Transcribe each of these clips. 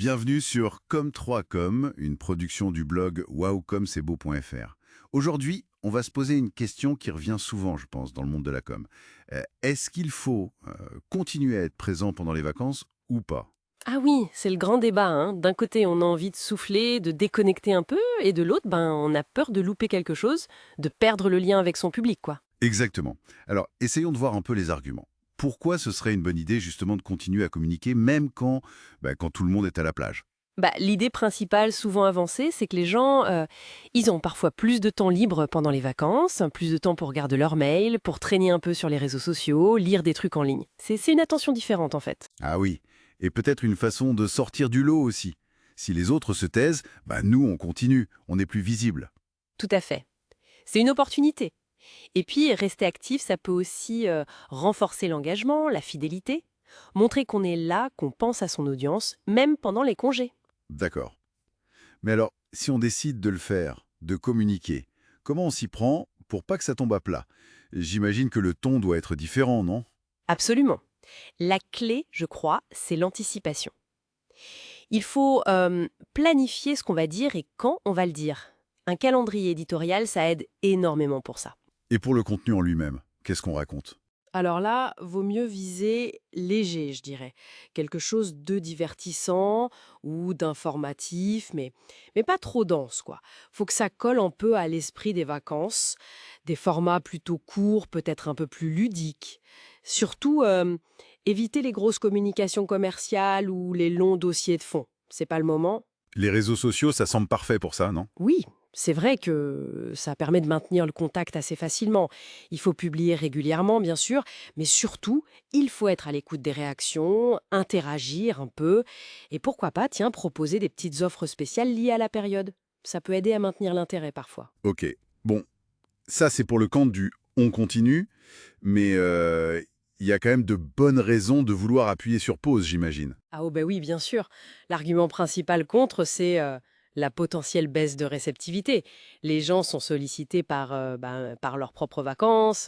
Bienvenue sur Comme3Com, une production du blog wowcomcestbeau.fr. Aujourd'hui, on va se poser une question qui revient souvent, je pense, dans le monde de la com. Est-ce qu'il faut continuer à être présent pendant les vacances ou pas? Ah oui, c'est le grand débat, hein. D'un côté, on a envie de souffler, de déconnecter un peu, et de l'autre, on a peur de louper quelque chose, de perdre le lien avec son public, quoi. Exactement. Alors, essayons de voir un peu les arguments. Pourquoi ce serait une bonne idée justement de continuer à communiquer même quand tout le monde est à la plage? L'idée principale, souvent avancée, c'est que les gens, ils ont parfois plus de temps libre pendant les vacances, plus de temps pour regarder leurs mails, pour traîner un peu sur les réseaux sociaux, lire des trucs en ligne. C'est une attention différente, en fait. Ah oui, et peut-être une façon de sortir du lot aussi. Si les autres se taisent, nous on continue, on est plus visible. Tout à fait. C'est une opportunité. Et puis, rester actif, ça peut aussi renforcer l'engagement, la fidélité, montrer qu'on est là, qu'on pense à son audience, même pendant les congés. D'accord. Mais alors, si on décide de le faire, de communiquer, comment on s'y prend pour pas que ça tombe à plat? J'imagine que le ton doit être différent, non? Absolument. La clé, je crois, c'est l'anticipation. Il faut planifier ce qu'on va dire et quand on va le dire. Un calendrier éditorial, ça aide énormément pour ça. Et pour le contenu en lui-même, qu'est-ce qu'on raconte? Alors là, vaut mieux viser léger, je dirais. Quelque chose de divertissant ou d'informatif, mais pas trop dense, quoi. Faut que ça colle un peu à l'esprit des vacances, des formats plutôt courts, peut-être un peu plus ludiques. Surtout, éviter les grosses communications commerciales ou les longs dossiers de fond. C'est pas le moment. Les réseaux sociaux, ça semble parfait pour ça, non? Oui, c'est vrai que ça permet de maintenir le contact assez facilement. Il faut publier régulièrement, bien sûr, mais surtout, il faut être à l'écoute des réactions, interagir un peu, et pourquoi pas, tiens, proposer des petites offres spéciales liées à la période. Ça peut aider à maintenir l'intérêt parfois. Ok. Bon, ça c'est pour le camp du on continue, mais il y a quand même de bonnes raisons de vouloir appuyer sur pause, j'imagine. Ah oh ben oui, bien sûr. L'argument principal contre, c'est la potentielle baisse de réceptivité. Les gens sont sollicités par leurs propres vacances,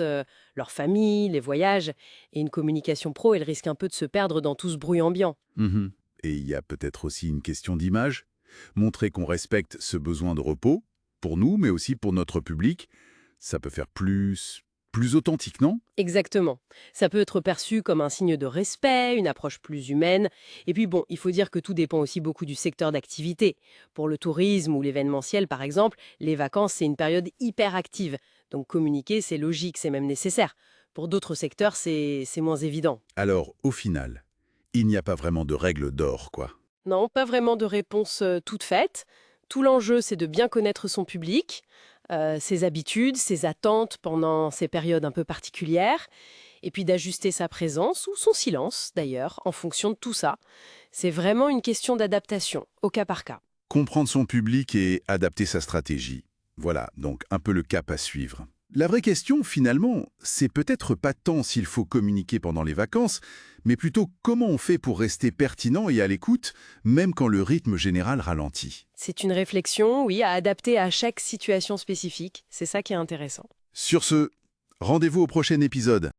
leur famille, les voyages, et une communication pro, elle risque un peu de se perdre dans tout ce bruit ambiant. Mhm. Et il y a peut-être aussi une question d'image. Montrer qu'on respecte ce besoin de repos, pour nous, mais aussi pour notre public, ça peut faire plus authentique, non? Exactement. Ça peut être perçu comme un signe de respect, une approche plus humaine. Et puis bon, il faut dire que tout dépend aussi beaucoup du secteur d'activité. Pour le tourisme ou l'événementiel, par exemple, les vacances, c'est une période hyper active. Donc communiquer, c'est logique, c'est même nécessaire. Pour d'autres secteurs, c'est moins évident. Alors, au final, il n'y a pas vraiment de règle d'or, quoi. Non, pas vraiment de réponse toute faite. Tout l'enjeu, c'est de bien connaître son public, ses habitudes, ses attentes pendant ces périodes un peu particulières, et puis d'ajuster sa présence ou son silence, d'ailleurs, en fonction de tout ça. C'est vraiment une question d'adaptation, au cas par cas. Comprendre son public et adapter sa stratégie. Voilà, donc un peu le cap à suivre. La vraie question, finalement, c'est peut-être pas tant s'il faut communiquer pendant les vacances, mais plutôt comment on fait pour rester pertinent et à l'écoute, même quand le rythme général ralentit. C'est une réflexion, oui, à adapter à chaque situation spécifique. C'est ça qui est intéressant. Sur ce, rendez-vous au prochain épisode.